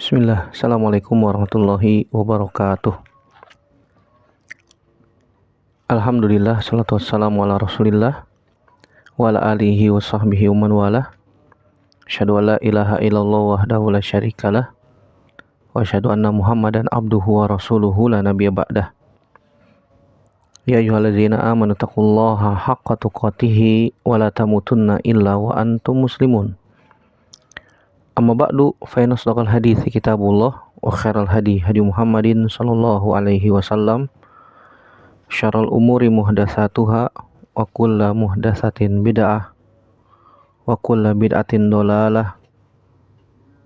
Bismillah, Assalamualaikum warahmatullahi wabarakatuh. Alhamdulillah, salatu wassalamu ala rasulillah wa ala alihi wa sahbihi wa man wala. Asyhadu an la ilaha illallah wahdahu la syarikalah wa asyhadu anna muhammadan abduhu wa rasuluhu la nabiyya ba'dah. Ya ayyuhalladzina amanu taqullaha haqqa tuqatih wa la tamutunna illa wa antum muslimun. Amma ba'du, fa inna asdaqal hadithi kitabullah wa khairal hadi Muhammadin sallallahu alaihi wasallam. Syarrul umuri muhdatsatuha wa kullu muhdatsatin bid'ah wa kullu bid'atin dolalah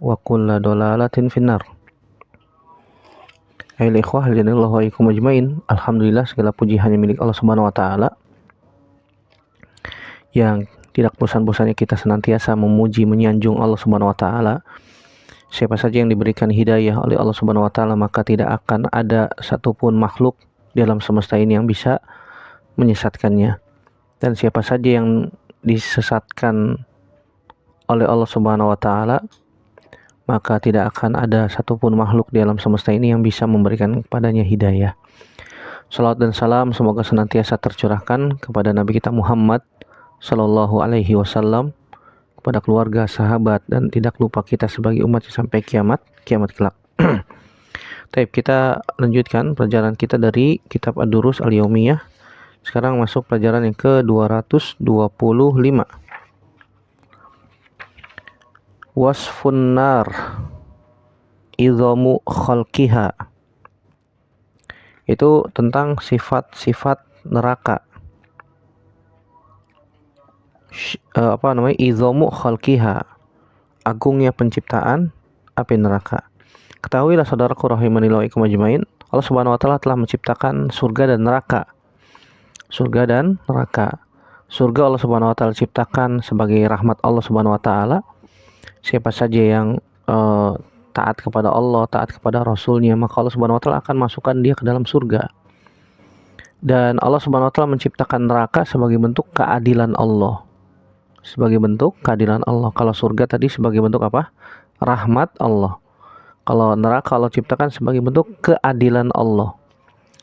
wa kullu dolalatin finnar. Ayolah ikhwah, hadirallahu wa ikum ajmain. Alhamdulillah, segala puji hanya milik Allah Subhanahu wa taala yang tidak bosan-bosannya kita senantiasa memuji menyanjung Allah Subhanahu wa taala. Siapa saja yang diberikan hidayah oleh Allah Subhanahu wa taala, maka tidak akan ada satupun makhluk di alam semesta ini yang bisa menyesatkannya. Dan siapa saja yang disesatkan oleh Allah Subhanahu wa taala, maka tidak akan ada satupun makhluk di alam semesta ini yang bisa memberikan kepadanya hidayah. Salawat dan salam semoga senantiasa tercurahkan kepada Nabi kita Muhammad sallallahu alaihi wasallam, kepada keluarga, sahabat, dan tidak lupa kita sebagai umat sampai kiamat kelak. Baik, kita lanjutkan pelajaran kita dari kitab Ad-Durus Al-Yaumiyah. Sekarang masuk pelajaran yang ke-225. Wasfun nar idhamu khalqiha. Itu tentang sifat-sifat neraka. Idhamu khalqiha, agungnya penciptaan api neraka. Ketahuilah saudaraku rahimanillah wa ikum ajmain, Allah Subhanahu wa taala telah menciptakan surga dan neraka. Surga dan neraka. Surga Allah Subhanahu wa taala ciptakan sebagai rahmat Allah Subhanahu wa taala. Siapa saja yang taat kepada Allah, taat kepada Rasulnya, maka Allah Subhanahu wa taala akan masukkan dia ke dalam surga. Dan Allah Subhanahu wa taala menciptakan neraka sebagai bentuk keadilan Allah. Sebagai bentuk keadilan Allah. Kalau surga tadi sebagai bentuk apa? Rahmat Allah. Kalau neraka Allah ciptakan sebagai bentuk keadilan Allah.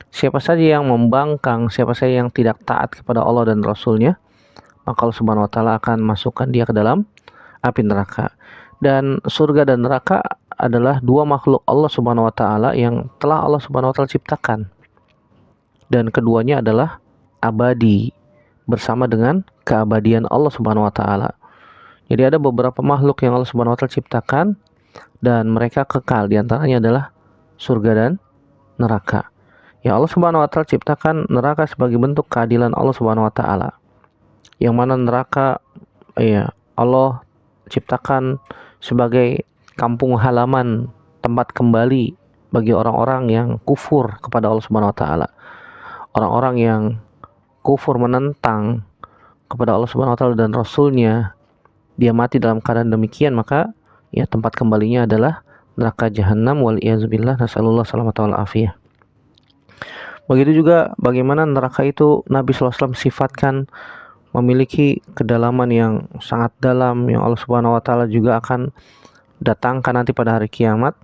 Siapa saja yang membangkang, siapa saja yang tidak taat kepada Allah dan Rasulnya, maka Allah Subhanahu wa taala akan masukkan dia ke dalam api neraka. Dan surga dan neraka adalah dua makhluk Allah Subhanahu wa taala yang telah Allah Subhanahu wa taala ciptakan. Dan keduanya adalah abadi bersama dengan keabadian Allah Subhanahu wa taala. Jadi ada beberapa makhluk yang Allah Subhanahu wa taala ciptakan dan mereka kekal, di antaranya adalah surga dan neraka. Ya, Allah Subhanahu wa taala ciptakan neraka sebagai bentuk keadilan Allah Subhanahu wa taala. Yang mana neraka Allah ciptakan sebagai kampung halaman, tempat kembali bagi orang-orang yang kufur kepada Allah Subhanahu wa taala. Orang-orang yang kufur menentang kepada Allah Subhanahu wa taala dan Rasulnya, dia mati dalam keadaan demikian, maka ya tempat kembalinya adalah neraka jahanam, wal iyadzubillah, nasallallahu salamata wal afiyah. Begitu juga bagaimana neraka itu Nabi SAW sifatkan memiliki kedalaman yang sangat dalam, yang Allah Subhanahu wa taala juga akan datangkan nanti pada hari kiamat.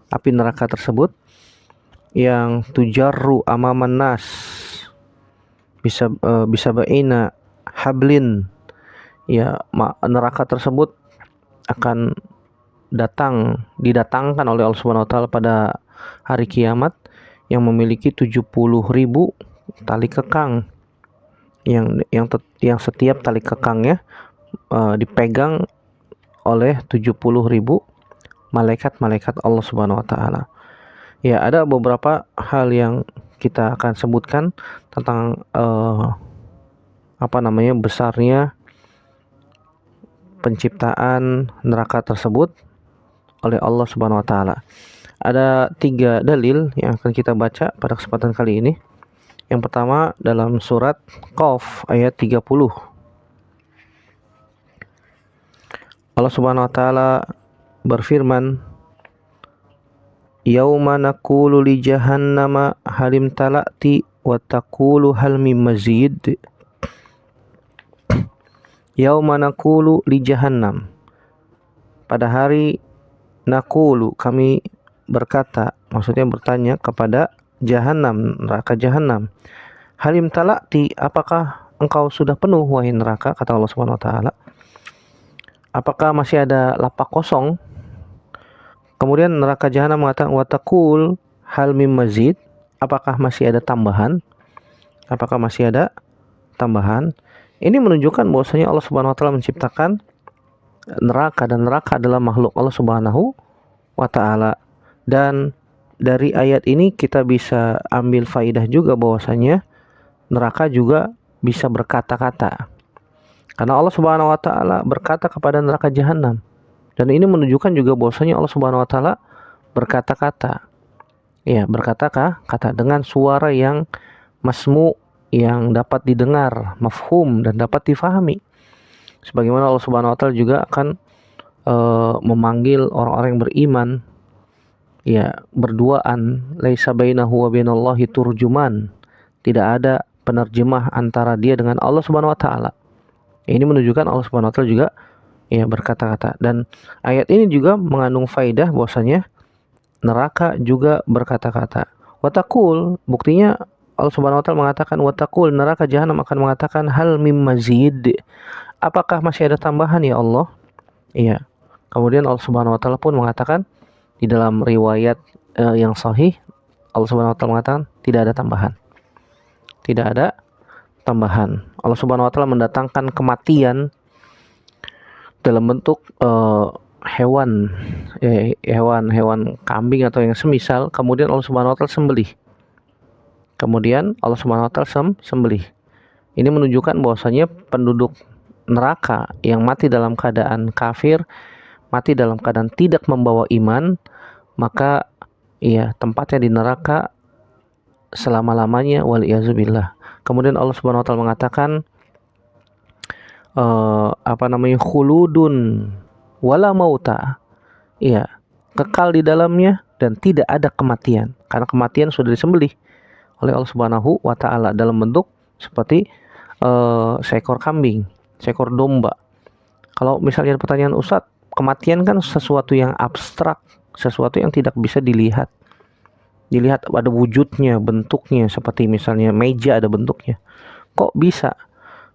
Api neraka tersebut yang tujarru amaman nas bisa baina hablin. Ya, neraka tersebut akan didatangkan oleh Allah Subhanahu wa taala pada hari kiamat yang memiliki 70.000 tali kekang, yang setiap tali kekangnya dipegang oleh 70.000 malaikat-malaikat Allah Subhanahu wa taala. Ya, ada beberapa hal yang kita akan sebutkan tentang besarnya penciptaan neraka tersebut oleh Allah Subhanahu wa taala. Ada 3 dalil yang akan kita baca pada kesempatan kali ini. Yang pertama dalam surat Qaf ayat 30. Allah Subhanahu wa taala berfirman, Yauma naqulu li jahannama halim talati wa taqulu hal mim mazid. Yauma naqulu li jahannam, pada hari naqulu, kami berkata, maksudnya bertanya kepada Jahannam, neraka Jahannam, halim talati, apakah engkau sudah penuh wahai neraka? Kata Allah Subhanahu wa taala, apakah masih ada lapak kosong? Kemudian neraka Jahannam mengatakan, watakul hal mim mazid, apakah masih ada tambahan? Apakah masih ada tambahan? Ini menunjukkan bahwasanya Allah Subhanahu wa taala menciptakan neraka, dan neraka adalah makhluk Allah Subhanahu wa taala. Dan dari ayat ini kita bisa ambil faidah juga bahwasanya neraka juga bisa berkata-kata. Karena Allah Subhanahu wa taala berkata kepada neraka Jahannam. Dan ini menunjukkan juga bahwasanya Allah Subhanahu wa taala berkata-kata. Ya, berkata-kata dengan suara yang masmu, yang dapat didengar, mafhum, dan dapat difahami. Sebagaimana Allah Subhanahu wa taala juga akan memanggil orang-orang yang beriman, ya, berduaan, laisa bainahu wa bainallahi turjuman. Tidak ada penerjemah antara dia dengan Allah Subhanahu wa taala. Ini menunjukkan Allah Subhanahu wa taala juga ya berkata-kata. Dan ayat ini juga mengandung faidah bahwasanya neraka juga berkata-kata. Watakul, buktinya Allah Subhanahu wa taala mengatakan watakul, neraka Jahannam akan mengatakan hal mim mazid, apakah masih ada tambahan ya Allah? Iya. Kemudian Allah Subhanahu wa taala pun mengatakan di dalam riwayat yang sahih, Allah Subhanahu wa taala mengatakan tidak ada tambahan. Tidak ada tambahan. Allah Subhanahu wa taala mendatangkan kematian dalam bentuk hewan kambing atau yang semisal, kemudian Allah Subhanahu wa taala sembelih. Kemudian Allah Subhanahu wa taala sembelih. Ini menunjukkan bahwasanya penduduk neraka yang mati dalam keadaan kafir, mati dalam keadaan tidak membawa iman, maka ya tempatnya di neraka selama-lamanya, waliyazubillah. Kemudian Allah Subhanahu wa taala mengatakan khuludun wala mauta. Iya, kekal di dalamnya dan tidak ada kematian. Karena kematian sudah disembelih oleh Allah Subhanahu wa taala dalam bentuk seperti seekor kambing, seekor domba. Kalau misalnya ada pertanyaan, Ustadz, kematian kan sesuatu yang abstrak, sesuatu yang tidak bisa dilihat. Dilihat ada wujudnya, bentuknya, seperti misalnya meja ada bentuknya. Kok bisa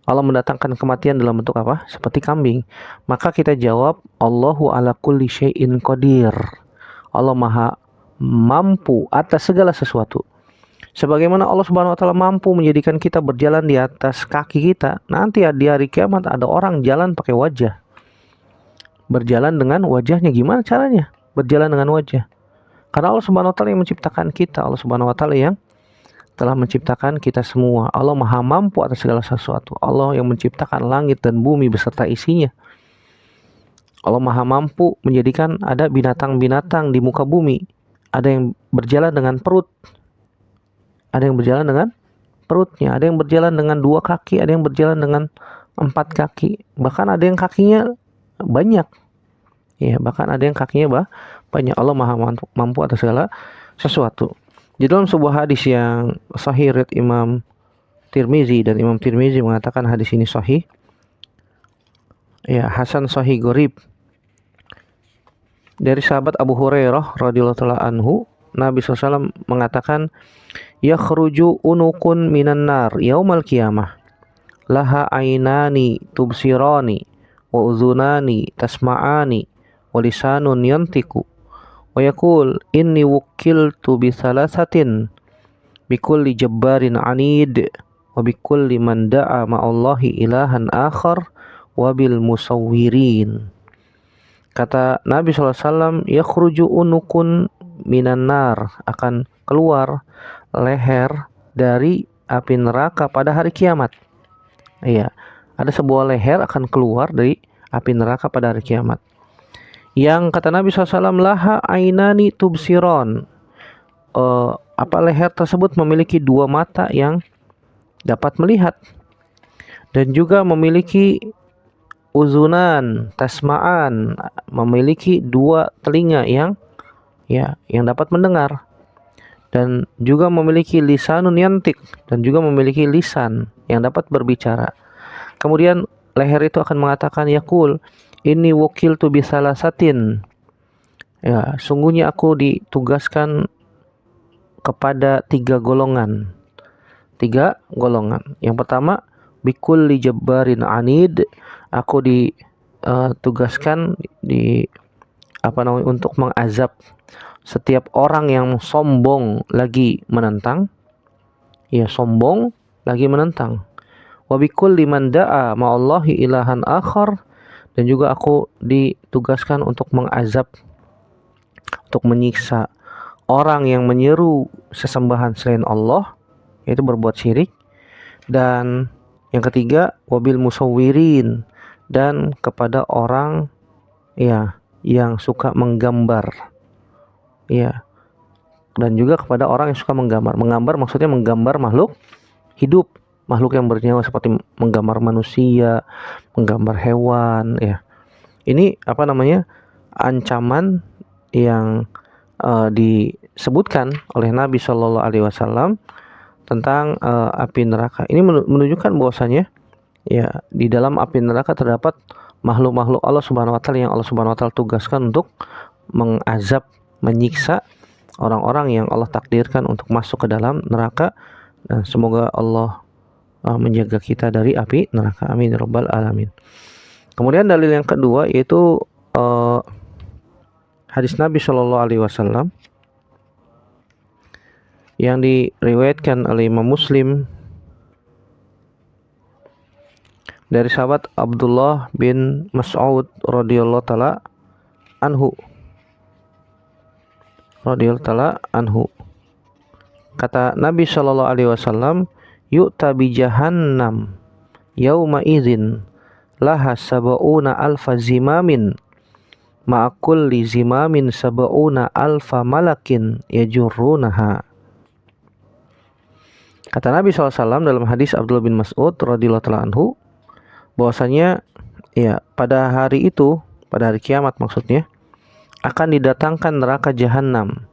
Allah mendatangkan kematian dalam bentuk apa? Seperti kambing. Maka kita jawab, Allahu ala kulli syai'in qadir. Allah maha mampu atas segala sesuatu. Sebagaimana Allah Subhanahu wa taala mampu menjadikan kita berjalan di atas kaki kita, nanti di hari kiamat ada orang jalan pakai wajah. Berjalan dengan wajahnya, gimana caranya? Berjalan dengan wajah. Karena Allah Subhanahu wa taala yang menciptakan kita, Allah Subhanahu wa taala yang telah menciptakan kita semua. Allah maha mampu atas segala sesuatu. Allah yang menciptakan langit dan bumi beserta isinya. Allah maha mampu menjadikan ada binatang-binatang di muka bumi. Ada yang berjalan dengan perut, ada yang berjalan dengan perutnya, ada yang berjalan dengan 2 kaki, ada yang berjalan dengan 4 kaki, bahkan ada yang kakinya banyak. Ya, bahkan ada yang kakinya banyak. Allah maha mampu atas segala sesuatu. Di dalam sebuah hadis yang sahih riwayat Imam Tirmizi, dan Imam Tirmizi mengatakan hadis ini sahih. Ya, hasan sahih gharib. Dari sahabat Abu Hurairah radhiyallahu taala anhu, Nabi SAW mengatakan, yakhruju unukun minan nar yaumal qiyamah, laha ainani tubsirani, wa uzunani tasma'ani, wa lisanun yantiku, wa yaqul inni wukiltu bi thalathatin, bi kulli jabbarin anid, wa bi kulli man da'a ma'allahi ilahan akhar, wa bil musawwirin. Kata Nabi SAW, yakhruju unukun minan nar, akan keluar leher dari api neraka pada hari kiamat. Iya, ada sebuah leher akan keluar dari api neraka pada hari kiamat. Yang kata Nabi SAW, laha ainani tubsiron. Leher tersebut memiliki 2 mata yang dapat melihat, dan juga memiliki uzunan tasma'an, memiliki 2 telinga yang dapat mendengar, dan juga memiliki lisanun yantik, dan juga memiliki lisan yang dapat berbicara. Kemudian leher itu akan mengatakan, yaqul Inni wukiltu bisalasatin. Ya, sungguhnya aku ditugaskan kepada 3 golongan. 3 golongan. Yang pertama, bikulli jabbarin anid. Aku ditugaskan untuk mengazab setiap orang yang sombong lagi menentang. Ya, sombong lagi menentang. Wa bikulli man da'a ma'allahi ilahan akhar. Dan juga aku ditugaskan untuk mengazab, untuk menyiksa orang yang menyeru sesembahan selain Allah, yaitu berbuat syirik. Dan yang ketiga, wabil musawwirin, dan kepada orang ya yang suka menggambar. Ya. Dan juga kepada orang yang suka menggambar. Menggambar maksudnya menggambar makhluk hidup, makhluk yang bernyawa, seperti menggambar manusia, menggambar hewan, ya. Ini ancaman yang disebutkan oleh Nabi Shallallahu Alaihi Wasallam tentang api neraka. Ini menunjukkan bahwasanya ya di dalam api neraka terdapat makhluk-makhluk Allah Subhanahu Wa Taala yang Allah Subhanahu Wa Taala tugaskan untuk mengazab, menyiksa orang-orang yang Allah takdirkan untuk masuk ke dalam neraka. Dan semoga Allah menjaga kita dari api neraka. Amin ya rabbal alamin. Kemudian dalil yang kedua yaitu hadis Nabi Shallallahu Alaihi Wasallam yang diriwayatkan oleh Imam Muslim dari sahabat Abdullah bin Mas'ud radhiyallahu taala anhu. Kata Nabi Shallallahu Alaihi Wasallam, yu'ta bi jahannam yauma idzin laha sab'una alfa zimamin ma'akul li zimamin sab'una alfa malakin yajurrunaha. Kata Nabi SAW dalam hadis Abdullah bin Mas'ud radhiyallahu ta'ala anhu, bahwasanya ya pada hari itu, pada hari kiamat maksudnya, akan didatangkan neraka jahanam.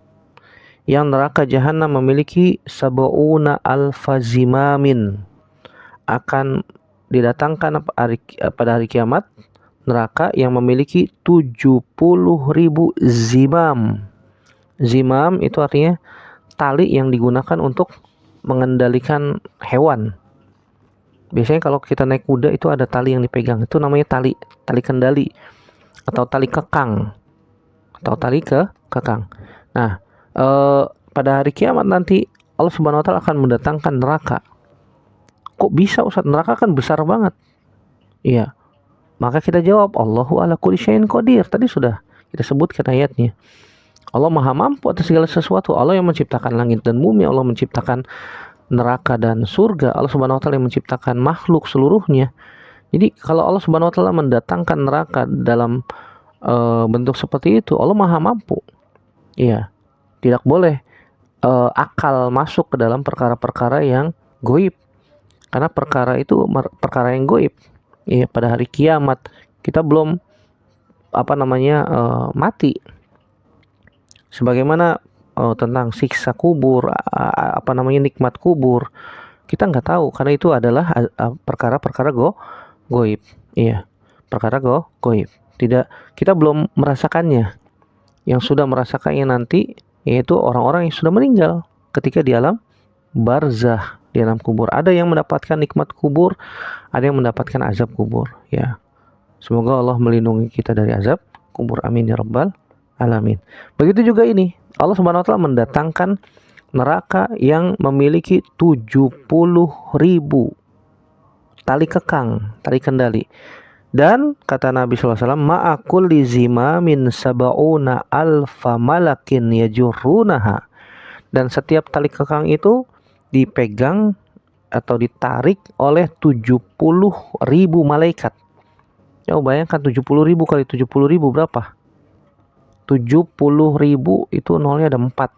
Yang neraka jahanam memiliki sab'una alfa zimamin. Akan didatangkan pada hari kiamat neraka yang memiliki 70.000 zimam. Zimam itu artinya tali yang digunakan untuk mengendalikan hewan. Biasanya kalau kita naik kuda itu ada tali yang dipegang, itu namanya tali kendali atau tali kekang Nah, pada hari kiamat nanti Allah Subhanahu Wa Taala akan mendatangkan neraka. Kok bisa Ustaz? Neraka kan besar banget. Iya. Maka kita jawab, Allahu ala kulli syai'in qadir. Tadi sudah kita sebutkan ayatnya. Allah Maha mampu atas segala sesuatu. Allah yang menciptakan langit dan bumi, Allah menciptakan neraka dan surga. Allah Subhanahu Wa Taala yang menciptakan makhluk seluruhnya. Jadi kalau Allah Subhanahu Wa Taala mendatangkan neraka dalam bentuk seperti itu, Allah Maha mampu. Iya. Tidak boleh akal masuk ke dalam perkara-perkara yang goib. Karena perkara itu perkara yang goib. Iya, pada hari kiamat kita belum mati. Sebagaimana tentang siksa kubur, nikmat kubur, kita nggak tahu karena itu adalah perkara-perkara goib. Iya, perkara goib. Kita belum merasakannya. Yang sudah merasakannya nanti yaitu orang-orang yang sudah meninggal ketika di alam barzah, di alam kubur. Ada yang mendapatkan nikmat kubur, ada yang mendapatkan azab kubur. Ya, semoga Allah melindungi kita dari azab kubur. Amin ya rabbal alamin. Begitu juga ini, Allah Subhanahu Wa Taala mendatangkan neraka yang memiliki 70.000 tali kekang, tali kendali. Dan kata Nabi SAW, ma'akul li zimamin sab'una alfa malakin yajurrunaha. Dan setiap tali kekang itu dipegang atau ditarik oleh 70.000 malaikat. Ya, bayangkan 70.000 kali 70.000 berapa? 70.000 itu nolnya ada 4.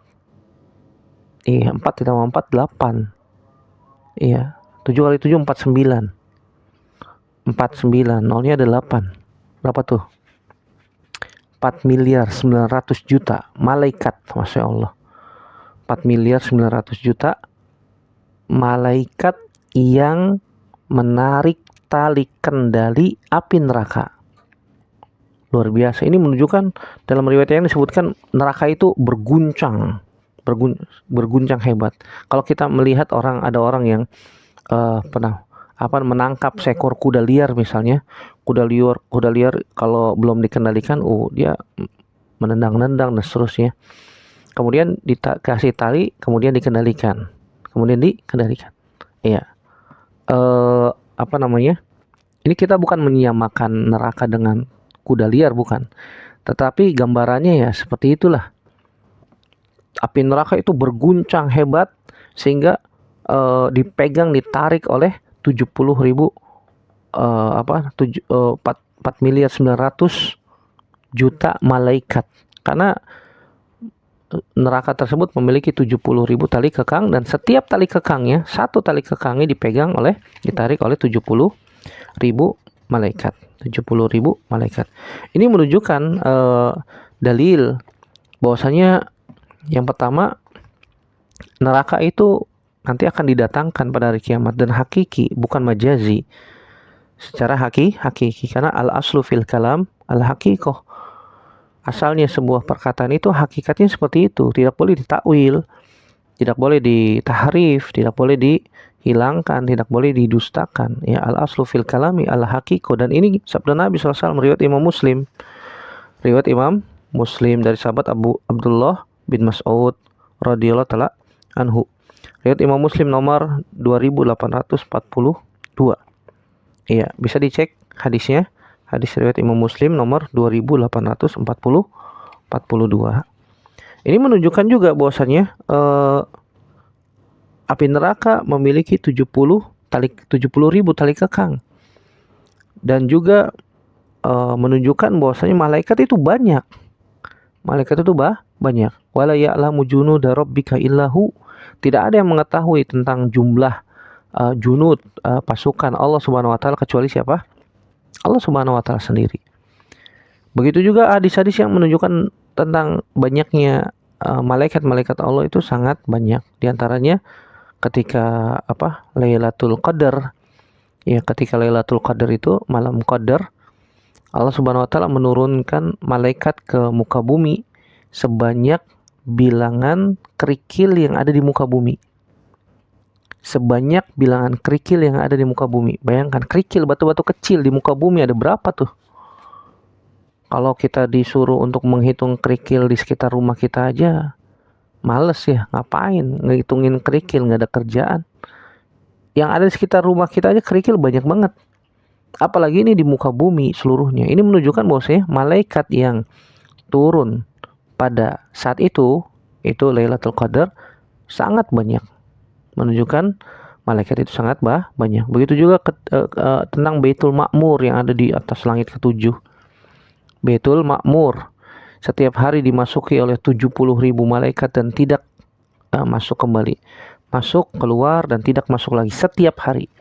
Iya, 4 ditambah 4 8. Iya, 7 kali 7 49. 49, nolnya ada 8. Berapa tuh? 4.900.000.000 malaikat, Masya Allah. 4.900.000.000 malaikat yang menarik tali kendali api neraka. luar biasa. Ini menunjukkan dalam riwayat yang disebutkan neraka itu berguncang hebat. Kalau kita melihat ada orang yang pernah menangkap seekor kuda liar misalnya, kuda liar kalau belum dikendalikan, dia menendang-nendang dan seterusnya. Kemudian dikasih tali, kemudian dikendalikan. Iya. Ini kita bukan menyamakan neraka dengan kuda liar, bukan. Tetapi gambarannya ya seperti itulah. Api neraka itu berguncang hebat sehingga dipegang, ditarik oleh 4.900.000.000 malaikat. Karena neraka tersebut memiliki 70.000 tali kekang, dan setiap tali kekangnya, satu tali kekangnya ditarik oleh 70.000 malaikat. 70.000 malaikat. Ini menunjukkan dalil bahwasanya yang pertama, neraka itu nanti akan didatangkan pada hari kiamat dan hakiki, bukan majazi. Secara hakiki, karena al-aslu fil kalam al-haqiqah. Asalnya sebuah perkataan itu hakikatnya seperti itu, tidak boleh ditakwil, tidak boleh ditahrif, tidak boleh dihilangkan, tidak boleh didustakan. Ya, al-aslu fil kalami al-haqiqah. Dan ini sabda Nabi SAW, riwayat Imam Muslim dari sahabat Abdullah bin Mas'ud radhiyallahu taala anhu. Riwayat Imam Muslim nomor 2842. Iya, bisa dicek hadisnya. Hadis riwayat Imam Muslim nomor 2842. Ini menunjukkan juga bahwasannya api neraka memiliki 70.000 tali kekang. Dan juga menunjukkan bahwasanya malaikat itu banyak. Banyak. Wala ya'lamu junuda rabbika illahu. Tidak ada yang mengetahui tentang jumlah pasukan Allah Subhanahu wa taala kecuali siapa? Allah Subhanahu wa taala sendiri. Begitu juga hadis-hadis yang menunjukkan tentang banyaknya malaikat-malaikat Allah itu sangat banyak. Di antaranya ketika Lailatul Qadar. Ya, ketika Lailatul Qadar itu malam Qadar, Allah Subhanahu wa taala menurunkan malaikat ke muka bumi sebanyak bilangan kerikil yang ada di muka bumi. Bayangkan kerikil, batu-batu kecil di muka bumi ada berapa tuh? Kalau kita disuruh untuk menghitung kerikil di sekitar rumah kita aja, males ya, ngapain ngehitungin kerikil, nggak ada kerjaan. Yang ada di sekitar rumah kita aja kerikil banyak banget. Apalagi ini di muka bumi seluruhnya. Ini menunjukkan bahwasanya malaikat yang turun pada saat itu Lailatul Qadar sangat banyak. Menunjukkan malaikat itu sangat banyak. Begitu juga tentang Baitul Ma'mur yang ada di atas langit ke-7. Baitul Ma'mur setiap hari dimasuki oleh 70.000 malaikat dan tidak masuk kembali. Masuk, keluar, dan tidak masuk lagi setiap hari.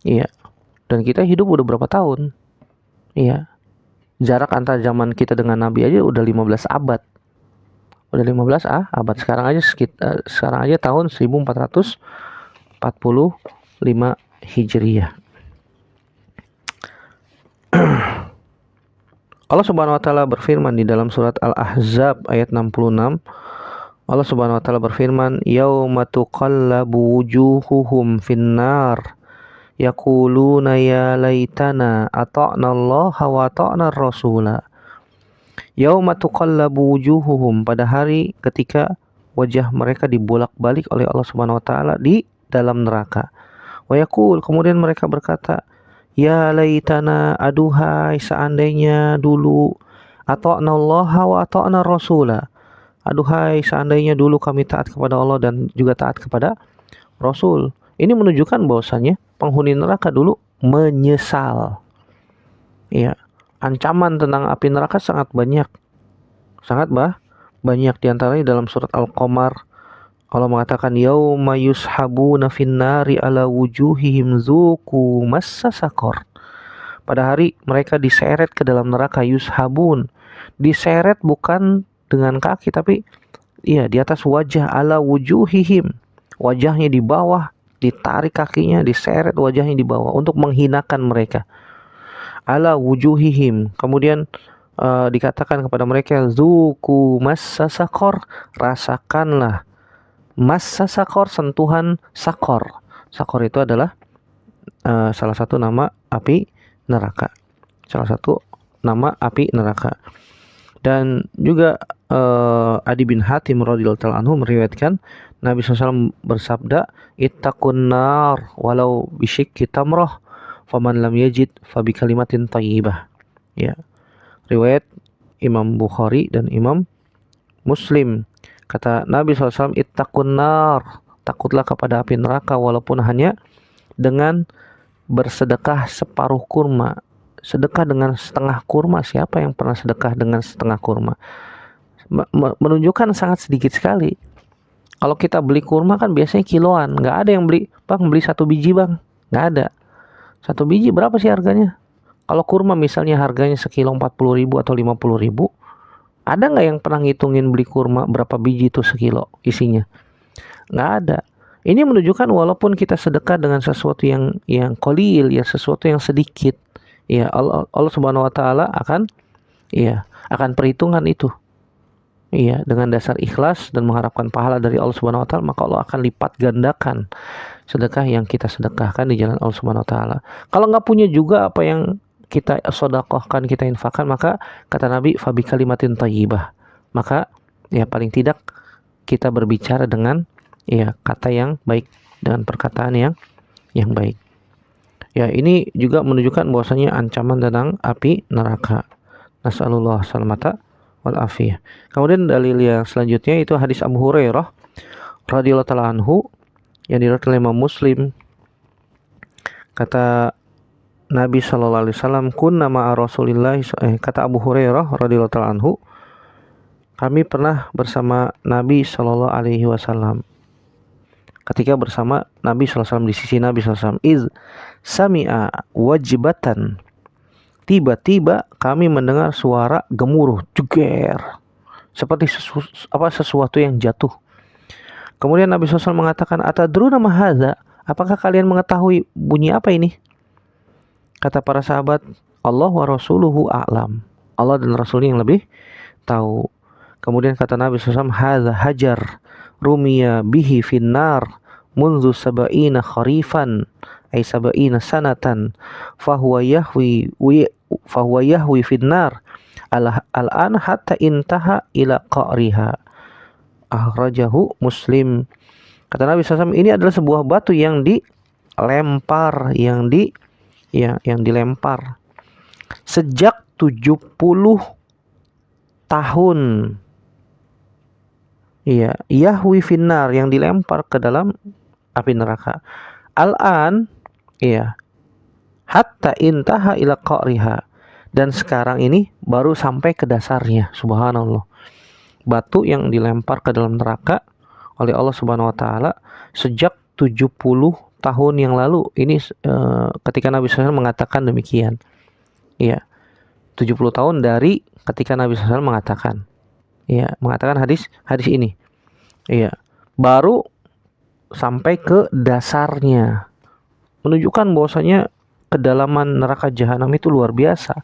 Iya. Dan kita hidup udah berapa tahun? Iya. Jarak antar zaman kita dengan Nabi aja udah 15 abad. Sekarang aja tahun 1445 Hijriah. Allah Subhanahu wa taala berfirman di dalam surat Al-Ahzab ayat 66. Allah Subhanahu wa taala berfirman, "Yauma tuqallabu wujuhuhum finnar yaquluna ya laitana ata'na Allah wa ata'na ar-rasula." Yauma tuqallabu wujuhuhum, pada hari ketika wajah mereka dibolak-balik oleh Allah Subhanahu wa taala di dalam neraka. Wa yaqul, kemudian mereka berkata, ya laitana, aduhai seandainya dulu, ata'na Allah wa ata'na ar-rasula. Aduhai seandainya dulu kami taat kepada Allah dan juga taat kepada Rasul. Ini menunjukkan bahwasannya penghuni neraka dulu menyesal. Ya, ancaman tentang api neraka sangat banyak. Banyak di antaranya dalam surat Al-Qamar. Allah mengatakan yauma yushabuna finnari ala wujuhihim dzuqu massa saqar. Pada hari mereka diseret ke dalam neraka, yushabun. Diseret bukan dengan kaki tapi di atas wajah, ala wujuhihim. Wajahnya di bawah, ditarik kakinya, diseret wajahnya di bawah untuk menghinakan mereka. Ala wujuhihim. Kemudian dikatakan kepada mereka, zuku massa sakor, rasakanlah massa sakor, sentuhan sakor. Sakor itu adalah salah satu nama api neraka. Salah satu nama api neraka. Dan juga Adi bin Hatim radhiyallahu anhu meriwayatkan Nabi SAW bersabda, ittaqun nar walau bisyikki tamrah faman lam yajid fabi kalimatin thayyibah. Ya. Riwayat Imam Bukhari dan Imam Muslim. Kata Nabi SAW, ittaqun nar, takutlah kepada api neraka walaupun hanya dengan bersedekah separuh kurma. Sedekah dengan setengah kurma, siapa yang pernah sedekah dengan setengah kurma? Menunjukkan sangat sedikit sekali. Kalau kita beli kurma kan biasanya kiloan, nggak ada yang beli, bang beli 1 biji bang, nggak ada. 1 biji berapa sih harganya? Kalau kurma misalnya harganya sekilo 40.000 atau 50.000, ada nggak yang pernah ngitungin beli kurma berapa biji itu sekilo isinya? Nggak ada. Ini menunjukkan walaupun kita sedekah dengan sesuatu yang qalil, ya sesuatu yang sedikit, ya Allah Subhanahu wa taala akan perhitungan itu. Iya, dengan dasar ikhlas dan mengharapkan pahala dari Allah Subhanahu wa taala, maka Allah akan lipat gandakan sedekah yang kita sedekahkan di jalan Allah Subhanahu wa taala. Kalau nggak punya juga apa yang kita sedekahkan, kita infakkan, maka kata Nabi fabi kalimatin thayyibah. Maka ya paling tidak kita berbicara dengan kata yang baik, dengan perkataan yang baik. Ya, ini juga menunjukkan bahwasanya ancaman tentang api neraka. Nasallallahu salamata wal afiyah. Kemudian dalil yang selanjutnya itu hadis Abu Hurairah radhiyallahu taala anhu yang diriwayatkan oleh Imam Muslim. Kata Nabi sallallahu alaihi wasallam, kunna ma'a Rasulillah, kata Abu Hurairah radhiyallahu taala anhu, kami pernah bersama Nabi sallallahu alaihi wasallam. Ketika bersama Nabi sallallahu alaihi wasallam, di sisi Nabi sallallahu alaihi wasallam, iz sami'a wajibatan, tiba-tiba kami mendengar suara gemuruh, jeger, seperti sesuatu yang jatuh. Kemudian Nabi SAW mengatakan, atadruna ma hadza, apakah kalian mengetahui bunyi apa ini? Kata para sahabat, Allah wa rasuluhu a'lam, Allah dan Rasulnya yang lebih tahu. Kemudian kata Nabi SAW, hadza hajar rumiya bihi finnar munzu sab'ina kharifan ay sab'ina sanatan fahuwa yahwi finnar al-an hatta intaha ila qa'riha, akhrajahu Muslim. Kata Nabi SAW, ini adalah sebuah batu yang dilempar, yang dilempar sejak 70 tahun. Iya, yahwi finnar, yang dilempar ke dalam api neraka. Al-an, hatta intaha ila qa'riha, dan sekarang ini baru sampai ke dasarnya. Subhanallah. Batu yang dilempar ke dalam neraka oleh Allah Subhanahu wa taala sejak 70 tahun yang lalu. Ini ketika Nabi SAW mengatakan demikian. Iya. 70 tahun dari ketika Nabi SAW mengatakan. Iya, mengatakan hadis ini. Iya. Baru sampai ke dasarnya. Menunjukkan bahwasanya kedalaman neraka jahanam itu luar biasa.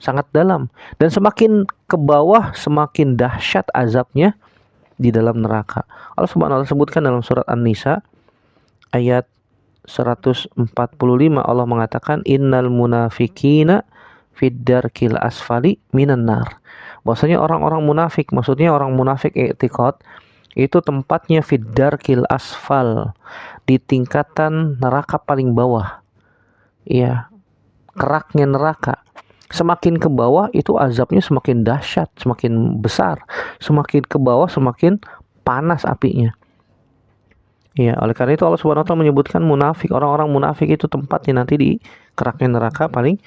Sangat dalam, dan semakin ke bawah semakin dahsyat azabnya di dalam neraka. Allah Subhanahu wa taala sebutkan dalam surat An-Nisa ayat 145, Allah mengatakan innal munafiqina fid darkil asfali minan nar. Bahwasanya orang-orang munafik, maksudnya orang munafik i'tiqad, itu tempatnya fid darkil asfal, di tingkatan neraka paling bawah. Iya, keraknya neraka. Semakin ke bawah itu azabnya semakin dahsyat, semakin besar. Semakin ke bawah semakin panas apinya. Ya, oleh karena itu Allah Subhanahu wa taala menyebutkan munafik, orang-orang munafik itu tempatnya nanti di keraknya neraka paling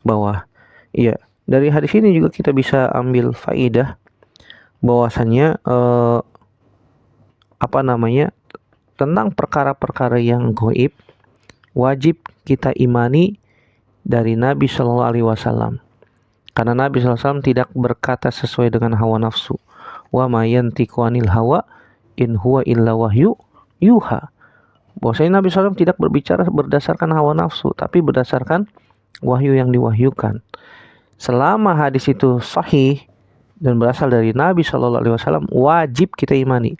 bawah. Iya, dari hadis ini juga kita bisa ambil faidah bahwasannya tentang perkara-perkara yang gaib wajib kita imani dari Nabi Shallallahu Alaihi Wasallam, karena Nabi SAW tidak berkata sesuai dengan hawa nafsu. Wa ma yantiqu anil hawa in huwa illa wahyu yuha. Bahwasanya Nabi SAW tidak berbicara berdasarkan hawa nafsu, tapi berdasarkan wahyu yang diwahyukan. selama hadis itu sahih dan berasal dari Nabi Shallallahu Alaihi Wasallam, wajib kita imani,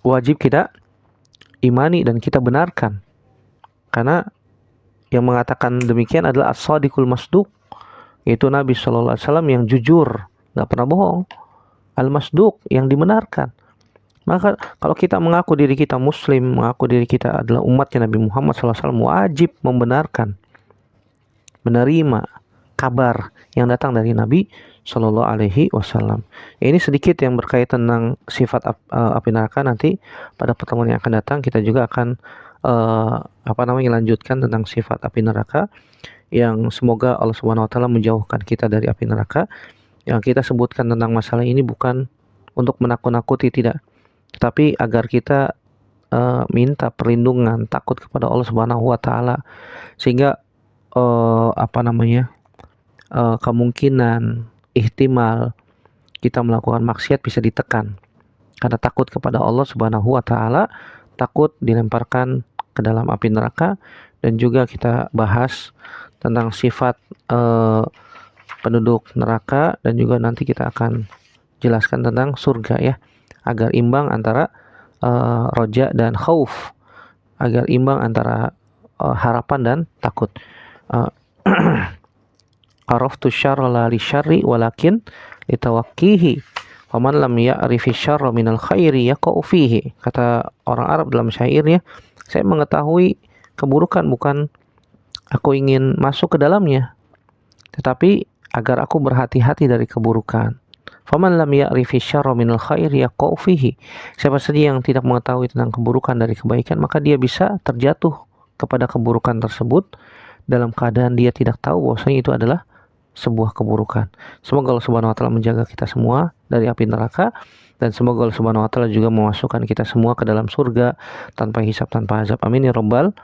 wajib kita imani dan kita benarkan, karena yang mengatakan demikian adalah as-sadiqul masduq, yaitu Nabi Shallallahu Alaihi Wasallam yang jujur, nggak pernah bohong, al-masduq yang dibenarkan. Maka kalau kita mengaku diri kita muslim, mengaku diri kita adalah umatnya Nabi Muhammad SAW, wajib membenarkan, menerima kabar yang datang dari Nabi Shallallahu Alaihi Wasallam. Ini sedikit yang berkaitan tentang sifat api neraka. Nanti pada pertemuan yang akan datang kita juga akan lanjutkan tentang sifat api neraka, yang semoga Allah Subhanahu Wa Taala menjauhkan kita dari api neraka. Yang kita sebutkan tentang masalah ini bukan untuk menakut-nakuti, tidak, tetapi agar kita minta perlindungan, takut kepada Allah Subhanahu Wa Taala, sehingga kemungkinan ihtimal kita melakukan maksiat bisa ditekan, karena takut kepada Allah Subhanahu Wa Taala, takut dilemparkan ke dalam api neraka. Dan juga kita bahas tentang sifat penduduk neraka, dan juga nanti kita akan jelaskan tentang surga, ya, agar imbang antara roja dan khauf, agar imbang antara harapan dan takut. Araftu syarra la li syarri walakin litawakkihi faman lam ya'rifi syarra minal khairi yaqa'u fihi. Kata orang Arab dalam syairnya, saya mengetahui keburukan bukan aku ingin masuk ke dalamnya, tetapi agar aku berhati-hati dari keburukan. Faman lam ya'rifi syarra minal khairi yaqa'u fihi. Siapa saja yang tidak mengetahui tentang keburukan dari kebaikan, maka dia bisa terjatuh kepada keburukan tersebut dalam keadaan dia tidak tahu bahwasanya itu adalah sebuah keburukan. Semoga Allah Subhanahu Wa Taala menjaga kita semua dari api neraka, dan semoga Allah Subhanahu Wa Taala juga memasukkan kita semua ke dalam surga tanpa hisab, tanpa azab. Amin ya rabbal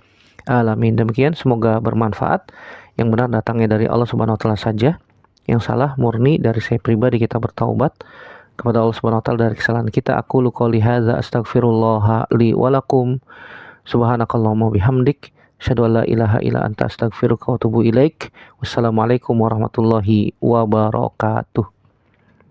alamin. Demikian, semoga bermanfaat. Yang benar datangnya dari Allah Subhanahu Wa Taala saja, yang salah murni dari saya pribadi. Kita bertaubat kepada Allah Subhanahu Wa Taala dari kesalahan kita. Aqulu qouli hadza astaghfirullah li wa lakum. Subhanakallahumma bihamdik, asyhadu an la ilaha illa anta astaghfiruka wa atubu ilaik. Wassalamualaikum warahmatullahi wabarakatuh.